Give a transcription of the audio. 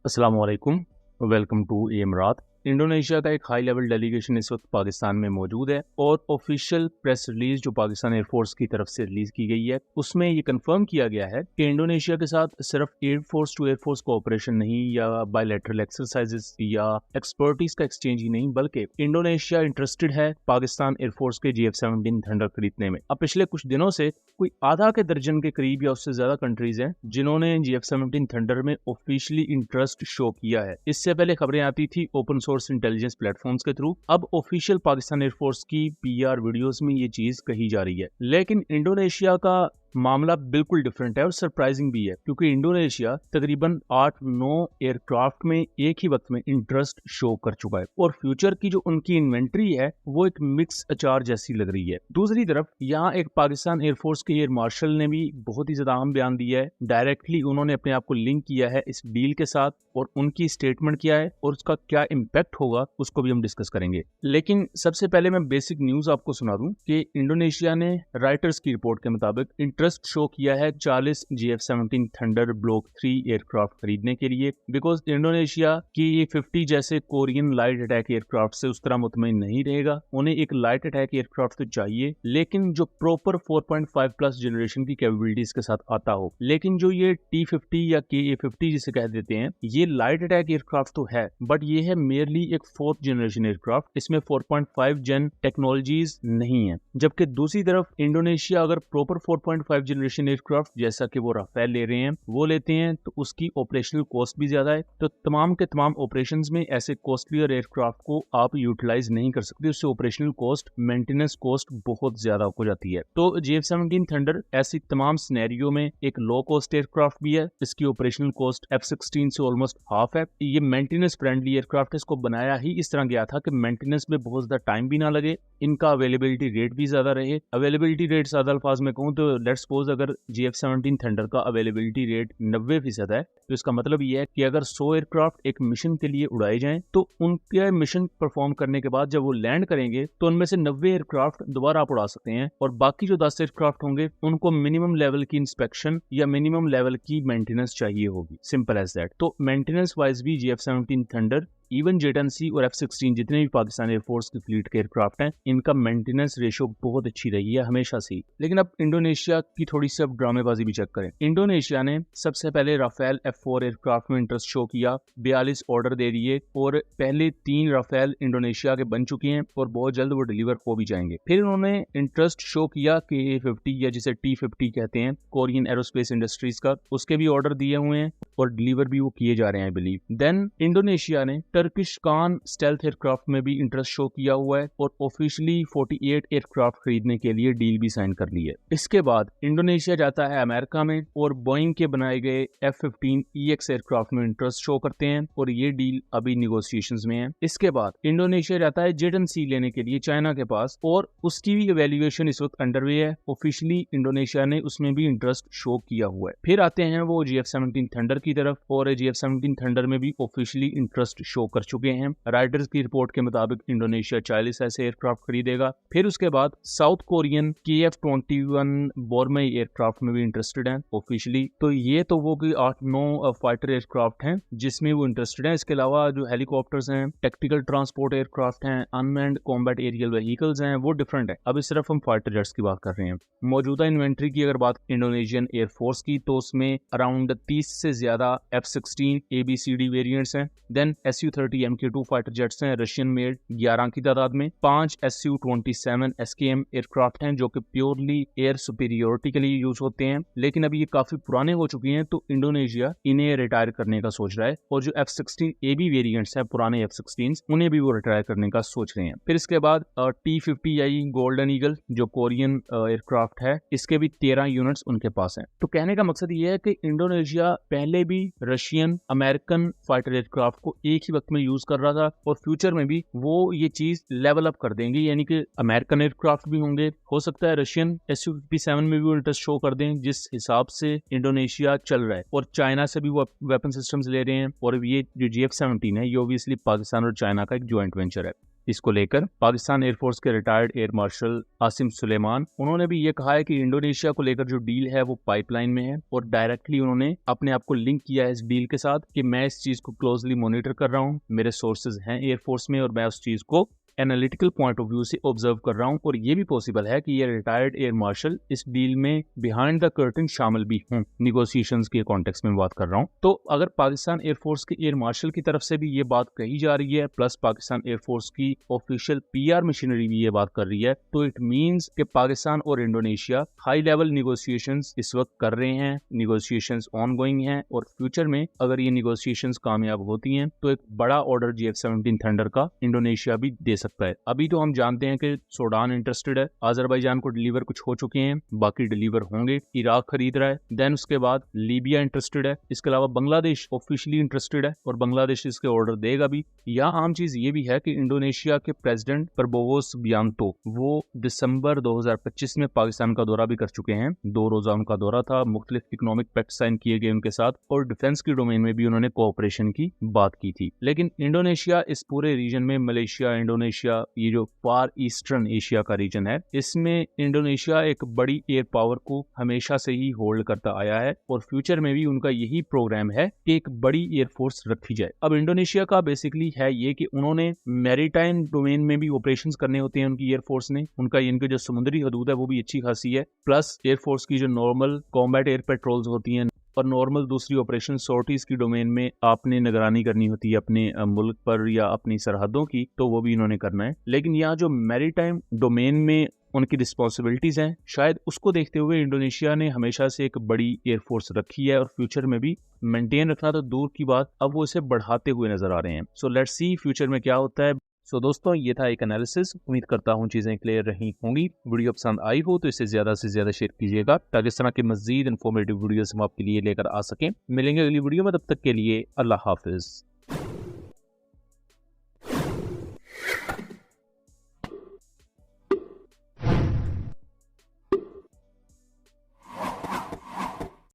अस्सलाम वालेकुम, welcome to एमरात। Indonesia का एक हाई लेवल डेलीगेशन इस वक्त पाकिस्तान में मौजूद है और ऑफिशियल प्रेस रिलीज जो पाकिस्तान एयरफोर्स की तरफ से रिलीज की गई है उसमें ये कंफर्म किया गया है कि इंडोनेशिया के साथ सिर्फ एयरफोर्स टू एयरफोर्स कोऑपरेशन नहीं या बायलैटरल एक्सरसाइजेस या एक्सपर्टीज का एक्सचेंज ही नहीं, बल्कि इंडोनेशिया इंटरेस्टेड है पाकिस्तान एयरफोर्स के GF-17 थंडर खरीदने में। अब पिछले कुछ दिनों से कोई आधा के दर्जन के करीब या उससे ज्यादा कंट्रीज हैं जिन्होंने GF-17 थंडर में ऑफिशियली इंटरेस्ट शो किया है। इससे पहले खबरें आती थी ओपन सोर्स इंटेलिजेंस प्लेटफॉर्म्स के थ्रू, अब ऑफिशियल पाकिस्तान एयरफोर्स की PR वीडियोस में ये चीज कही जा रही है। लेकिन इंडोनेशिया का मामला बिल्कुल डिफरेंट है और सरप्राइजिंग भी है, क्योंकि इंडोनेशिया तकरीबन 8-9 एयरक्राफ्ट में एक ही वक्त में इंटरेस्ट शो कर चुका है और फ्यूचर की जो उनकी इन्वेंट्री है वो एक मिक्स अचार जैसी लग रही है। दूसरी तरफ यहाँ एक पाकिस्तान एयरफोर्स के एयर मार्शल ने भी बहुत ही ज्यादा अहम बयान दिया है। डायरेक्टली उन्होंने अपने आप को लिंक किया है इस डील के साथ और उनकी स्टेटमेंट क्या है और उसका क्या इम्पैक्ट होगा उसको भी हम डिस्कस करेंगे। लेकिन सबसे पहले मैं बेसिक न्यूज आपको सुना दूं कि इंडोनेशिया ने राइटर्स की रिपोर्ट के मुताबिक इंटरेस्ट शो किया है 40 GF-17 थंडर ब्लॉक 3 एयरक्राफ्ट खरीदने के लिए, बिकॉज इंडोनेशिया की ये 50 जैसे कोरियन लाइट अटैक एयरक्राफ्ट से उस तरह मुतमईन नहीं रहेगा। उन्हें एक लाइट अटैक एयरक्राफ्ट तो चाहिए लेकिन जो प्रॉपर 4.5 प्लस जनरेशन की कैपेबिलिटीज के साथ आता हो। लेकिन जो ये T-50 या KA-50 जिसे कह देते हैं, ये लाइट अटैक एयरक्राफ्ट तो है बट ये है मेयरली एक 4th जनरेशन एयरक्राफ्ट, इसमें 4.5 जेन टेक्नोलॉजीज नहीं है। जबकि दूसरी तरफ इंडोनेशिया अगर प्रॉपर 4.5 जनरेशन एयरक्राफ्ट जैसा कि वो राफेल ले रहे हैं वो लेते हैं तो उसकी ऑपरेशनल कॉस्ट भी ज्यादा है, तो तमाम के तमाम ऑपरेशंस में ऐसे कॉस्टलियर एयरक्राफ्ट को आप यूटिलाइज नहीं कर सकते, उससे ऑपरेशनल कॉस्ट, मेंटेनेंस कॉस्ट बहुत ज्यादा हो जाती है। तो GF-17 थंडर ऐसी तमाम सिनेरियो में एक लो कॉस्ट एयरक्राफ्ट भी है, इसकी ऑपरेशनल कॉस्ट F-16 से ऑलमोस्ट हाफ है। ये मेंटेनेंस फ्रेंडली एयरक्राफ्ट, इसको बनाया ही इस तरह गया था कि मेंटेनेंस में बहुत ज्यादा टाइम भी ना लगे, इनका अवेलेबिलिटी रेट भी ज्यादा रहे। अवेलेबिलिटी रेट ज्यादा अल्फाज में कहूँ तो लेट्स सपोज अगर GF-17 थंडर का अवेलेबिलिटी रेट 90% है तो इसका मतलब ये है कि अगर 100 एयरक्राफ्ट एक मिशन के लिए उड़ाए जाएं तो उनके मिशन परफॉर्म करने के बाद जब वो लैंड करेंगे तो उनमें से 90 एयरक्राफ्ट दोबारा आप उड़ा सकते हैं और बाकी जो 10 एयरक्राफ्ट होंगे उनको मिनिमम लेवल की इंस्पेक्शन या मिनिमम लेवल की मेंटेनेंस चाहिए होगी, सिंपल एज दैट। तो मेंटेनेंस वाइज भी GF-17 थंडर, इवन जेट-NC और F-16 जितने भी पाकिस्तान एयरफोर्स की फ्लीट के एयरक्राफ्ट हैं, इनका मेंटेनेंस रेशो बहुत अच्छी रही है हमेशा से। लेकिन अब इंडोनेशिया की थोड़ी सी अब ड्रामेबाजी भी चेक करें। इंडोनेशिया ने सबसे पहले राफेल F-4 एयरक्राफ्ट में इंटरेस्ट शो किया, 42 ऑर्डर दे दिए और पहले 3 राफेल इंडोनेशिया के बन चुके हैं और बहुत जल्द वो डिलीवर हो भी जाएंगे। फिर उन्होंने इंटरेस्ट शो किया KA-50 या जिसे T-50 कहते हैं, कोरियन एरोस्पेस इंडस्ट्रीज का, उसके भी ऑर्डर दिए हुए हैं और डिलीवर भी वो किए जा रहे हैं आई बिलीव। देन इंडोनेशिया ने टर्किश कान स्टेल्थ एयरक्राफ्ट में भी इंटरेस्ट शो किया हुआ है और ऑफिशियली 48 एयरक्राफ्ट खरीदने के लिए डील भी साइन कर ली है। इसके बाद इंडोनेशिया जाता है अमेरिका में और बोइंग के बनाए गए F-15EX एयरक्राफ्ट में इंटरेस्ट शो करते हैं और ये डील अभी निगोशिएशंस में है। इसके बाद इंडोनेशिया जाता है जेट-NC लेने के लिए चाइना के पास और उसकी भी इवैल्यूएशन इस वक्त अंडरवे है। ऑफिशियली इंडोनेशिया ने उसमें भी इंटरेस्ट शो किया हुआ है। फिर आते हैं वो GF-17 थंडर की तरफ और GF-17 थंडर में भी ऑफिशियली इंटरेस्ट शो कर चुके हैं। राइटर्स की रिपोर्ट के मुताबिक इंडोनेशिया 40 ऐसे एयरक्राफ्ट खरीदेगा। फिर उसके बाद साउथ कोरियन KF-21 बोर्मई एयरक्राफ्ट में भी इंटरेस्टेड हैं ऑफिशियली। तो ये तो वो 8-9 फाइटर एयरक्राफ्ट हैं जिसमें वो इंटरेस्टेड हैं। इसके अलावा जो हेलीकॉप्टर्स हैं, टेक्टिकल ट्रांसपोर्ट एयरक्राफ्ट हैं, अनमैन्ड कॉम्बैट एरियल व्हीकल्स हैं, वो डिफरेंट है। अभी सिर्फ हम फाइटर जेट्स की बात कर रहे हैं। मौजूदा इन्वेंट्री की अगर बात इंडोनेशियन एयरफोर्स की तो उसमें अराउंड 30 से ज्यादा F-16 ABCD वेरिएंट्स हैं। Then Su-30 MK2 fighter jets हैं रशियन मेड 11 की तादाद में। 5 Su-27 SKM एयरक्राफ्ट हैं जो कि प्योरली एयर सुपीरियोरिटी के लिए यूज होते हैं, लेकिन अभी ये काफी पुराने हो चुके हैं तो इंडोनेशिया इन्हें रिटायर करने का सोच रहा है और जो F-16 AB वेरिएंट्स हैं पुराने F-16 उन्हें भी वो रिटायर करने का सोच रहे हैं। फिर इसके बाद T-50I गोल्डन ईगल जो कोरियन एयरक्राफ्ट है, इसके भी 13 यूनिट्स उनके पास हैं। तो कहने का मकसद ये है कि इंडोनेशिया पहले भी रशियन अमेरिकन फाइटर एयरक्राफ्ट को एक ही वक्त में यूज कर रहा था और फ्यूचर में भी वो ये चीज लेवल अप कर देंगे, यानी कि अमेरिकन एयरक्राफ्ट भी होंगे, हो सकता है रशियन Su-57 में भी वो इंटरेस्ट शो कर दें जिस हिसाब से इंडोनेशिया चल रहा है और चाइना से भी वो वेपन सिस्टम्स ले रहे हैं और ये जो GF-17 है ये ऑब्वियसली पाकिस्तान और चाइना का एक ज्वाइंट वेंचर है। इसको लेकर पाकिस्तान एयरफोर्स के retired air marshal Asim Suleman, उन्होंने भी ये कहा है कि इंडोनेशिया को लेकर जो डील है वो पाइपलाइन में है और डायरेक्टली उन्होंने अपने आप को लिंक किया है इस डील के साथ कि मैं इस चीज को क्लोजली मॉनिटर कर रहा हूँ, मेरे सोर्सेज हैं एयरफोर्स में और मैं उस चीज को एनालिटिकल पॉइंट ऑफ व्यू से ऑब्जर्व कर रहा हूं और ये भी पॉसिबल है कि ये रिटायर्ड एयर मार्शल इस डील में बिहाइंड द कर्टन शामिल भी हों। निगोशिएशंस के कॉन्टेक्स्ट में बात कर रहा हूं। तो अगर पाकिस्तान एयरफोर्स के एयर मार्शल की तरफ से भी ये बात कही जा रही है, प्लस पाकिस्तान एयरफोर्स की ऑफिशियल पीआर मशीनरी भी ये बात कर रही है, तो इट मीन्स कि पाकिस्तान और इंडोनेशिया हाई लेवल निगोशिएशंस इस वक्त कर रहे हैं, निगोशिएशंस ऑन गोइंग हैं और फ्यूचर में अगर ये निगोशिएशंस कामयाब होती हैं तो एक बड़ा ऑर्डर GF-17 थंडर का इंडोनेशिया भी दे सकता है। अभी तो हम जानते हैं कि सूडान इंटरेस्टेड है, अजरबैजान को डिलीवर कुछ हो चुके हैं, बाकी डिलीवर होंगे, इराक खरीद रहा है, देन उसके बाद लीबिया इंटरेस्टेड है, इसके अलावा बांग्लादेश ऑफिशियली इंटरेस्टेड है और बांग्लादेश इसके ऑर्डर देगा भी। यहाँ आम चीज ये भी है कि इंडोनेशिया के प्रेसिडेंट प्रबोवो सुबियांतो वो दिसंबर 2025 में पाकिस्तान का दौरा भी कर चुके हैं। 2 रोजा उनका दौरा था, मुख्तलिफ इकोनॉमिक पैक्ट साइन किए गए उनके साथ और डिफेंस की डोमेन में भी उन्होंने कोऑपरेशन की बात की थी। लेकिन इंडोनेशिया इस पूरे रीजन में, मलेशिया, इंडोनेशिया, ये जो फार ईस्टर्न एशिया का रीजन है, इसमें इंडोनेशिया एक बड़ी एयर पावर को हमेशा से ही होल्ड करता आया है और फ्यूचर में भी उनका यही प्रोग्राम है कि एक बड़ी एयरफोर्स रखी जाए। अब इंडोनेशिया का बेसिकली है ये कि उन्होंने मैरीटाइम डोमेन में भी ऑपरेशंस करने होते हैं उनकी एयरफोर्स ने, उनका इनकी जो समुद्री हदूद है वो भी अच्छी खासी है, प्लस एयरफोर्स की जो नॉर्मल कॉम्बैट एयर पेट्रोल्स होती हैं और नॉर्मल दूसरी ऑपरेशन सॉर्टीज की डोमेन में आपने निगरानी करनी होती है अपने मुल्क पर या अपनी सरहदों की, तो वो भी इन्होंने करना है। लेकिन यहाँ जो मैरीटाइम डोमेन में उनकी रिस्पॉन्सिबिलिटीज हैं, शायद उसको देखते हुए इंडोनेशिया ने हमेशा से एक बड़ी एयरफोर्स रखी है और फ्यूचर में भी मेंटेन रखना तो दूर की बात, अब वो इसे बढ़ाते हुए नजर आ रहे हैं। सो लेट्स सी फ्यूचर में क्या होता है। सो दोस्तों, ये था एक एनालिसिस। उम्मीद करता हूँ चीज़ें क्लियर रही होंगी। वीडियो पसंद आई हो तो इसे ज़्यादा से ज़्यादा शेयर कीजिएगा ताकि इस तरह के मज़ीद इन्फॉर्मेटिव वीडियोस हम आपके लिए लेकर आ सकें। मिलेंगे अगली वीडियो में, तब तक के लिए अल्लाह हाफिज़।